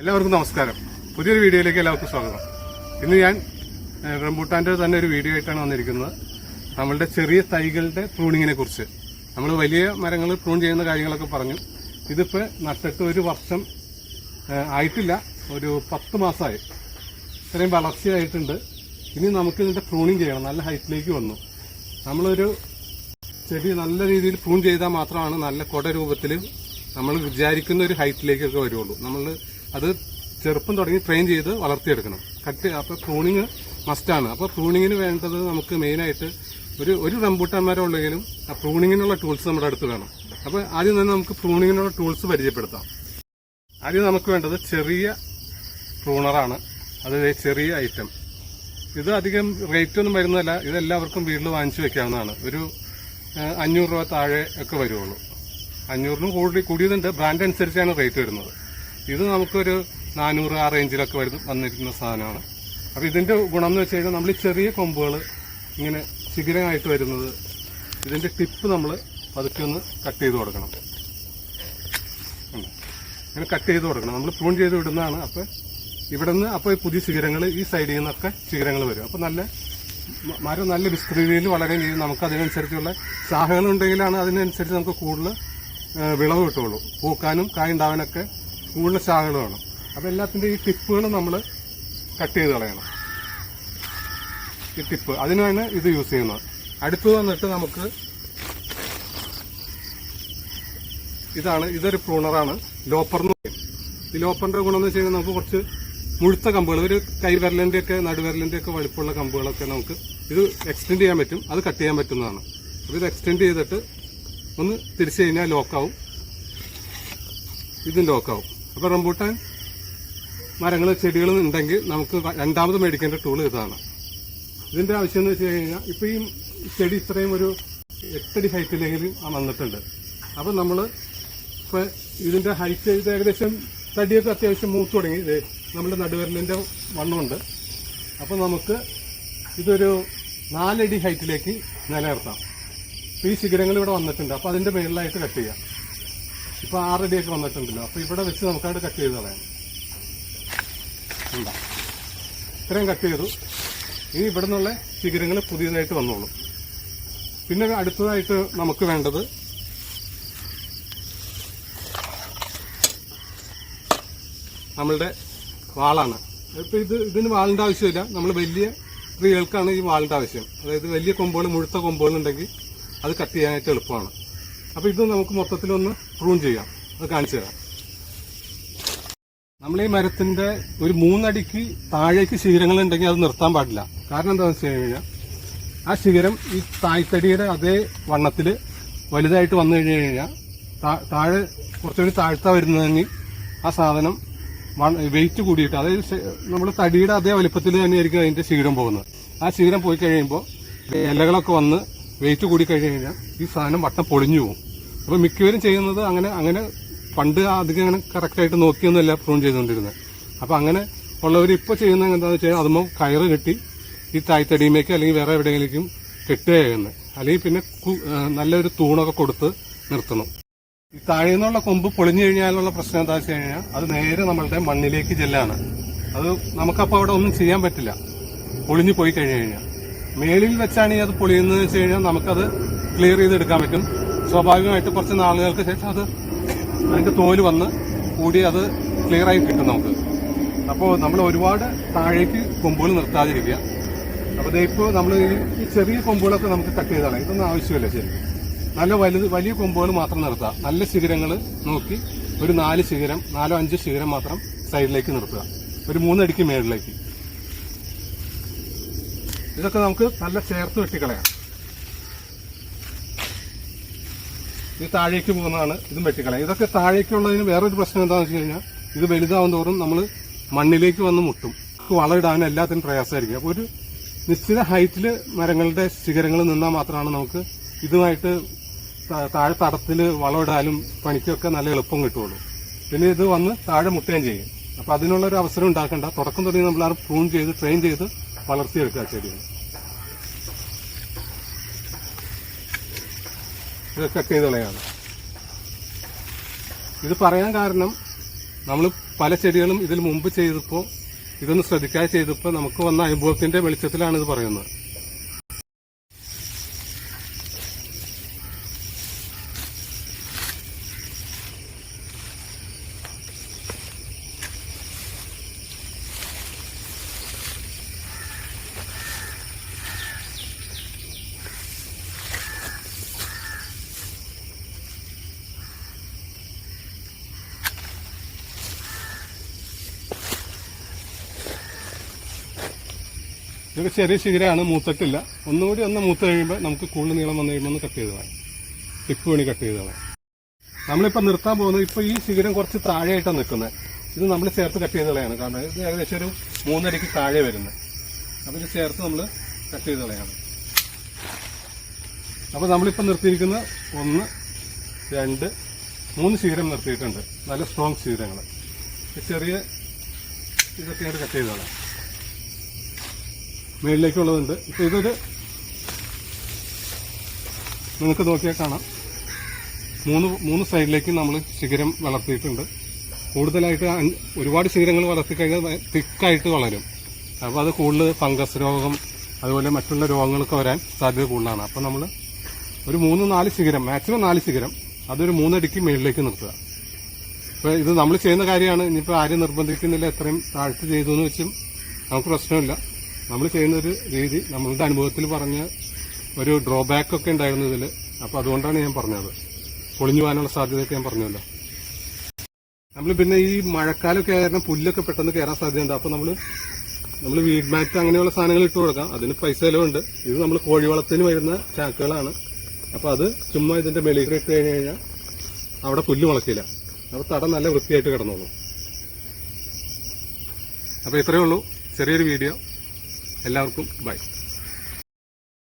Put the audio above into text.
എല്ലാവർക്കും നമസ്കാരം. പുതിയൊരു വീഡിയോയിലേക്ക് എല്ലാവർക്കും സ്വാഗതം. ഇന്ന് ഞാൻ റംബൂട്ടാന്റെ തന്നെ ഒരു വീഡിയോ ആയിട്ടാണ് വന്നിരിക്കുന്നത്. നമ്മളുടെ ചെറിയ തൈകളുടെ പ്രൂണിങ്ങിനെ കുറിച്ച്. നമ്മൾ വലിയ മരങ്ങൾ പ്രൂൺ ചെയ്യുന്ന കാര്യങ്ങളൊക്കെ പറഞ്ഞു. ഇതിപ്പോൾ നട്ടിട്ട് ഒരു വർഷം ആയിട്ടില്ല, ഒരു 10 മാസമായി. ഇത്രയും വളർച്ചയായിട്ടുണ്ട്. ഇനി നമുക്ക് ഇതിന്റെ പ്രൂണിങ് ചെയ്യണം. നല്ല ഹൈറ്റിലേക്ക് വന്നു. നമ്മളൊരു ചെടി നല്ല രീതിയിൽ പ്രൂൺ ചെയ്താൽ മാത്രമാണ് നല്ല കൊട രൂപത്തിൽ നമ്മൾ വിചാരിക്കുന്ന ഒരു ഹൈറ്റിലേക്കൊക്കെ വരുള്ളൂ. നമ്മൾ അത് ചെറുപ്പം തുടങ്ങി ട്രെയിൻ ചെയ്ത് വളർത്തിയെടുക്കണം. അപ്പോൾ പ്രൂണിങ് മസ്റ്റാണ്. അപ്പോൾ പ്രൂണിങ്ങിന് വേണ്ടത് നമുക്ക് മെയിനായിട്ട് ഒരു റംബൂട്ടാൻ മരം ഉള്ളെങ്കിലും ആ പ്രൂണിങ്ങിനുള്ള ടൂൾസ് നമ്മുടെ അടുത്ത് വേണം. അപ്പോൾ ആദ്യം തന്നെ നമുക്ക് പ്രൂണിങ്ങിനുള്ള ടൂൾസ് പരിചയപ്പെടുത്താം. ആദ്യം നമുക്ക് വേണ്ടത് ചെറിയ പ്രൂണറാണ്. അത് ചെറിയ ഐറ്റം. ഇത് അധികം റേറ്റ് ഒന്നും വരുന്നതല്ല. ഇതെല്ലാവർക്കും വീട്ടിൽ വാങ്ങിച്ചു വെക്കാവുന്നതാണ്. ഒരു 500 രൂപ താഴെ ഒക്കെ വരുള്ളൂ. 500-നും കൂടിയതുണ്ട്. ബ്രാൻഡ് അനുസരിച്ചാണ് റേറ്റ് വരുന്നത്. ഇത് നമുക്കൊരു 400 ആ റേഞ്ചിലൊക്കെ വന്നിരിക്കുന്ന സാധനമാണ്. അപ്പോൾ ഇതിന്റെ ഗുണം എന്ന് വെച്ച് കഴിഞ്ഞാൽ നമ്മൾ ഈ ചെറിയ കൊമ്പുകൾ ഇങ്ങനെ ശിഖരമായിട്ട് വരുന്നത്, ഇതിന്റെ ടിപ്പ് നമ്മൾ പതുക്കെ ഒന്ന് കട്ട് ചെയ്ത് കൊടുക്കണം. ഇങ്ങനെ കട്ട് ചെയ്ത് കൊടുക്കണം. നമ്മൾ പ്രൂൺ ചെയ്ത് വിടുന്നതാണ്. അപ്പോൾ ഇവിടെ നിന്ന് അപ്പോൾ പുതിയ ശിഖരങ്ങൾ ഈ സൈഡിൽ നിന്നൊക്കെ ശിഖരങ്ങൾ വരും. അപ്പോൾ മരം നല്ല വിസ്തൃതിയിൽ വളരുകയും ചെയ്യും. നമുക്ക് അതിനനുസരിച്ചുള്ള ശാഖകളുണ്ടെങ്കിലാണ് അതിനനുസരിച്ച് നമുക്ക് കൂടുതൽ വിളവ് കിട്ടുള്ളൂ. പൂക്കാനും കായ ഉണ്ടാവാനൊക്കെ കൂടുതൽ ശാഖകൾ വേണം. അപ്പോൾ എല്ലാത്തിൻ്റെ ഈ ടിപ്പുകൾ നമ്മൾ കട്ട് ചെയ്ത് കളയണം. ഈ ടിപ്പ് അതിനാണ് ഇത് യൂസ് ചെയ്യുന്നത്. അടുത്ത് വന്നിട്ട് നമുക്ക് ഇതൊരു പ്രൂണറാണ്. ലോപ്പർ എന്ന് പറയും. ഈ ലോപ്പറിന്റെ ഗുണം എന്ന് വെച്ച് കഴിഞ്ഞാൽ നമുക്ക് കുറച്ച് മുഴുത്ത കമ്പുകൾ, ഒരു കൈവിരലിന്റെ ഒക്കെ നടുവിരലിന്റെ ഒക്കെ വലുപ്പമുള്ള കമ്പുകളൊക്കെ നമുക്ക് ഇത് എക്സ്റ്റെൻഡ് ചെയ്യാൻ പറ്റും. അത് കട്ട് ചെയ്യാൻ പറ്റുന്നതാണ്. അപ്പോൾ ഇത് എക്സ്റ്റെൻഡ് ചെയ്തിട്ട് ഒന്ന് തിരിച്ചു കഴിഞ്ഞാൽ ലോക്കാവും. ഇതും ലോക്കാവും. അപ്പോൾ റംബൂട്ടാൻ മരങ്ങൾ ചെടികൾ ഉണ്ടെങ്കിൽ നമുക്ക് രണ്ടാമത് മേടിക്കേണ്ട ടൂൾ ഇതാണ്. ഇതിന്റെ ആവശ്യം എന്ന് വെച്ച് കഴിഞ്ഞാൽ ഇപ്പോൾ ഈ ചെടി ഇത്രയും ഒരു 8 അടി ഹൈറ്റിലെങ്കിലും വന്നിട്ടുണ്ട്. അപ്പോൾ നമ്മൾ ഇപ്പോൾ ഇതിന്റെ ഹൈറ്റ് ഇത് ഏകദേശം തടിയൊക്കെ അത്യാവശ്യം മൂത്ത് തുടങ്ങി. ഇത് നമ്മുടെ നടുവിരലിന്റെ വണ്ണമുണ്ട്. അപ്പോൾ നമുക്ക് ഇതൊരു 4 അടി ഹൈറ്റിലേക്ക് നിലനിർത്താം. ഈ ശിഖരങ്ങൾ ഇവിടെ വന്നിട്ടുണ്ട്. അപ്പോൾ അതിന്റെ മേളിലായിട്ട് കട്ട് ചെയ്യാം. ഇപ്പോൾ 6 അടിയൊക്കെ വന്നിട്ടുണ്ടല്ലോ. അപ്പോൾ ഇവിടെ വെച്ച് നമുക്കവിടെ കട്ട് ചെയ്ത് കളയാം. ഉണ്ടാ ഇത്രയും കട്ട് ചെയ്തു. ഇനി ഇവിടെ നിന്നുള്ള ശിഖരങ്ങൾ പുതിയതായിട്ട് വന്നോളും. പിന്നെ അടുത്തതായിട്ട് നമുക്ക് വേണ്ടത് നമ്മളുടെ വാളാണ്. ഇപ്പൊ ഇതിന് വാളിന്റെ ആവശ്യമില്ല. നമ്മൾ വലിയ ട്രീകൾക്കാണ് ഈ വാളിന്റെ ആവശ്യം. അതായത് വലിയ കൊമ്പുകൾ, മുഴുത്ത കൊമ്പുകൾ ഉണ്ടെങ്കിൽ അത് കട്ട് ചെയ്യാനായിട്ട് എളുപ്പമാണ്. അപ്പൊ ഇത് നമുക്ക് മൊത്തത്തിലൊന്ന് പ്രൂൺ ചെയ്യാം. അത് കാണിച്ചു തരാം. നമ്മൾ ഈ മരത്തിന്റെ ഒരു 3 അടിക്ക് താഴേക്ക് ശിഖരങ്ങൾ ഉണ്ടെങ്കിൽ അത് നിർത്താൻ പാടില്ല. കാരണം എന്താണെന്ന് വെച്ച് കഴിഞ്ഞാൽ ആ ശിഖരം ഈ തായ്തടിയുടെ അതേ വണ്ണത്തിൽ വലുതായിട്ട് വന്നു കഴിഞ്ഞു കഴിഞ്ഞാൽ താഴെ കുറച്ചുകൂടി താഴ്ത്താ വരുന്നതെങ്കിൽ ആ സാധനം വെയിറ്റ് കൂടിയിട്ട്, അതായത് നമ്മൾ തടിയുടെ അതേ വലുപ്പത്തിൽ തന്നെയായിരിക്കും അതിന്റെ ശിഖരം പോകുന്നത്. ആ ശിഖരം പോയി കഴിയുമ്പോൾ ഇലകളൊക്കെ വന്ന് വെയിറ്റ് കൂടി കഴിഞ്ഞു കഴിഞ്ഞാൽ ഈ സാധനം വട്ടം പൊളിഞ്ഞു പോകും. അപ്പോൾ മിക്കവരും ചെയ്യുന്നത് അങ്ങനെ പണ്ട് അധികം അങ്ങനെ കറക്റ്റായിട്ട് നോക്കിയൊന്നുമല്ല പ്രൂൺ ചെയ്തുകൊണ്ടിരുന്നത്. അപ്പോൾ അങ്ങനെ ഉള്ളവർ ഇപ്പോൾ ചെയ്യുന്നത് എന്താണെന്ന് വെച്ചാൽ അതുമ്പോൾ കയറ് കെട്ടി ഈ തായ്തടിയുമേക്ക് അല്ലെങ്കിൽ വേറെ എവിടെയെങ്കിലും കെട്ടുക ചെയ്യുന്നത്. അല്ലെങ്കിൽ പിന്നെ നല്ലൊരു തൂണൊക്കെ കൊടുത്ത് നിർത്തണം. ഈ താഴെ നിന്നുള്ള കൊമ്പ് പൊളിഞ്ഞു കഴിഞ്ഞാലുള്ള പ്രശ്നം എന്താ വെച്ച് കഴിഞ്ഞാൽ അത് നേരെ നമ്മളുടെ മണ്ണിലേക്ക് ചെല്ലാണ്. അത് നമുക്കപ്പോൾ അവിടെ ഒന്നും ചെയ്യാൻ പറ്റില്ല, പൊളിഞ്ഞു പോയി കഴിഞ്ഞു കഴിഞ്ഞാൽ. മേളിൽ വെച്ചാണ് ഈ അത് പൊളിയുന്നത് വെച്ച് കഴിഞ്ഞാൽ നമുക്കത് ക്ലിയർ ചെയ്തെടുക്കാൻ പറ്റും. സ്വാഭാവികമായിട്ട് കുറച്ച് നാളുകൾക്ക് ശേഷം അത് അതിന്റെ തോല് വന്ന് കൂടി അത് ക്ലിയർ ആയി കിട്ടും നമുക്ക്. അപ്പോൾ നമ്മൾ ഒരുപാട് താഴേക്ക് കൊമ്പുകൾ നിർത്താതിരിക്കുക. അപ്പോൾ ഇപ്പോൾ നമ്മൾ ഈ ചെറിയ കൊമ്പുകളൊക്കെ നമുക്ക് കട്ട് ചെയ്താണ്. ഇതൊന്നും ആവശ്യമില്ല. ശരിക്കും നല്ല വലിയ കൊമ്പുകൾ മാത്രം നിർത്തുക. നല്ല ശിഖരങ്ങൾ നോക്കി ഒരു 4-5 ശിഖരം മാത്രം സൈഡിലേക്ക് നിർത്തുക. ഒരു 3 അടിക്ക് മേളിലേക്ക്. ഇതൊക്കെ നമുക്ക് നല്ല ചേർത്ത് വെട്ടിക്കളയാം. ഇത് താഴേക്ക് പോകുന്നതാണ്. ഇതും വെട്ടിക്കളയാം. ഇതൊക്കെ താഴേക്കുള്ളതിന് വേറൊരു പ്രശ്നം എന്താണെന്ന് വെച്ച് കഴിഞ്ഞാൽ ഇത് വലുതാവും തോറും നമ്മൾ മണ്ണിലേക്ക് വന്ന് മുട്ടും. വളമിടാനും എല്ലാത്തിനും പ്രയാസമായിരിക്കും. അപ്പോൾ ഒരു നിശ്ചിത ഹൈറ്റിൽ മരങ്ങളുടെ ശിഖരങ്ങൾ നിന്നാൽ മാത്രമാണ് നമുക്ക് ഇതുമായിട്ട് താഴെ തടത്തിൽ വളമിടാനും പണിക്കൊക്കെ നല്ല എളുപ്പം കിട്ടുള്ളൂ. പിന്നെ ഇത് വന്ന് താഴെ മുട്ടുകയും ചെയ്യും. അപ്പം അതിനുള്ളൊരു അവസരം ഉണ്ടാക്കണ്ട. തുടക്കം തുടങ്ങി നമ്മൾ അത് പ്രൂൺ ചെയ്ത് ട്രെയിൻ ചെയ്ത് വളർത്തിയെടുക്കുക ചെടികൾ. ഇത് കട്ട് ചെയ്ത് കളയാണ്. ഇത് പറയാൻ കാരണം നമ്മൾ പല ചെടികളും ഇതിൽ മുമ്പ് ചെയ്തപ്പോൾ ഇതൊന്ന് ശ്രദ്ധിക്കാതെ ചെയ്തപ്പോൾ നമുക്ക് വന്ന അനുഭവത്തിന്റെ വെളിച്ചത്തിലാണ് ഇത് പറയുന്നത്. ഇതൊക്കെ ചെറിയ ശിഖരമാണ്, മൂത്തിട്ടില്ല. ഒന്നുകൂടി ഒന്ന് മൂത്ത് കഴിയുമ്പോൾ നമുക്ക് കൂടുതൽ നീളം വന്നു കഴിയുമ്പോൾ ഒന്ന് കട്ട് ചെയ്ത് വേണം, ടിപ്പ് വേണി കട്ട് ചെയ്ത് വേണം. നമ്മളിപ്പോൾ നിർത്താൻ പോകുന്നത് ഇപ്പോൾ ഈ ശിഖരം കുറച്ച് താഴെയായിട്ടാണ് നിൽക്കുന്നത്. ഇത് നമ്മൾ ചേർത്ത് കട്ട് ചെയ്ത് കളയാണ്. കാരണം ഇത് ഏകദേശം ഒരു 3 അടിക്ക് താഴെ വരുന്നത്. അപ്പോൾ ഇത് ചേർത്ത് നമ്മൾ കട്ട് ചെയ്ത് കളയാണ്. അപ്പോൾ നമ്മളിപ്പോൾ നിർത്തിയിരിക്കുന്ന 1, 2, 3 ശിഖരം നിർത്തിയിട്ടുണ്ട്. നല്ല സ്ട്രോങ് ശിഖരങ്ങൾ. ചെറിയ ഇതൊക്കെയായിട്ട് കട്ട് ചെയ്ത് കളയാം. മേളിലേക്കുള്ളതുണ്ട്. ഇപ്പൊ ഇതൊരു നിങ്ങൾക്ക് നോക്കിയാൽ കാണാം, മൂന്ന് സൈഡിലേക്ക് നമ്മൾ ശിഖരം വളർത്തിയിട്ടുണ്ട്. കൂടുതലായിട്ട് ഒരുപാട് ശിഖരങ്ങൾ വളർത്തിക്കഴിഞ്ഞാൽ തിക്കായിട്ട് വളരും. അപ്പോൾ അത് കൂടുതൽ ഫംഗസ് രോഗം അതുപോലെ മറ്റുള്ള രോഗങ്ങളൊക്കെ വരാൻ സാധ്യത കൂടുതലാണ്. അപ്പോൾ നമ്മൾ ഒരു 3-4 ശിഖരം, മാക്സിമം 4 ശിഖരം, അതൊരു 3 അടിക്ക് മേളിലേക്ക് നിർത്തുക. അപ്പോൾ ഇത് നമ്മൾ ചെയ്യുന്ന കാര്യമാണ്. ഇനിയിപ്പോൾ ആരും നിർബന്ധിക്കുന്നില്ല എത്രയും താഴ്ത്ത് ചെയ്തു എന്ന് വെച്ചും നമുക്ക് പ്രശ്നമില്ല. നമ്മൾ ചെയ്യുന്നൊരു രീതി നമ്മളുടെ അനുഭവത്തിൽ പറഞ്ഞ ഒരു ഡ്രോബാക്ക് ഒക്കെ ഉണ്ടായിരുന്നു ഇതിൽ. അപ്പോൾ അതുകൊണ്ടാണ് ഞാൻ പറഞ്ഞത്. പൊളിഞ്ഞു പോകാനുള്ള സാധ്യതയൊക്കെ ഞാൻ പറഞ്ഞല്ലോ. നമ്മൾ പിന്നെ ഈ മഴക്കാലമൊക്കെ ആയിരുന്നു പുല്ലൊക്കെ പെട്ടെന്ന് കയറാൻ സാധ്യതയുണ്ട്. അപ്പോൾ നമ്മൾ വീഡ് മാറ്റ് അങ്ങനെയുള്ള സാധനങ്ങൾ ഇട്ട് കൊടുക്കാം. അതിന് പൈസ ചിലവുണ്ട്. ഇത് നമ്മൾ കോഴിവളത്തിന് വരുന്ന ചാക്കുകളാണ്. അപ്പോൾ അത് ചുമ്മാ ഇതിന്റെ മെളികൾ ഇട്ട് കഴിഞ്ഞാൽ അവിടെ പുല്ല് മുളക്കില്ല. അപ്പോൾ തടം നല്ല വൃത്തിയായിട്ട് കിടന്നോളൂ. അപ്പോൾ ഇത്രയേ ഉള്ളൂ ചെറിയൊരു വീഡിയോ. എല്ലാവർക്കും ബൈ.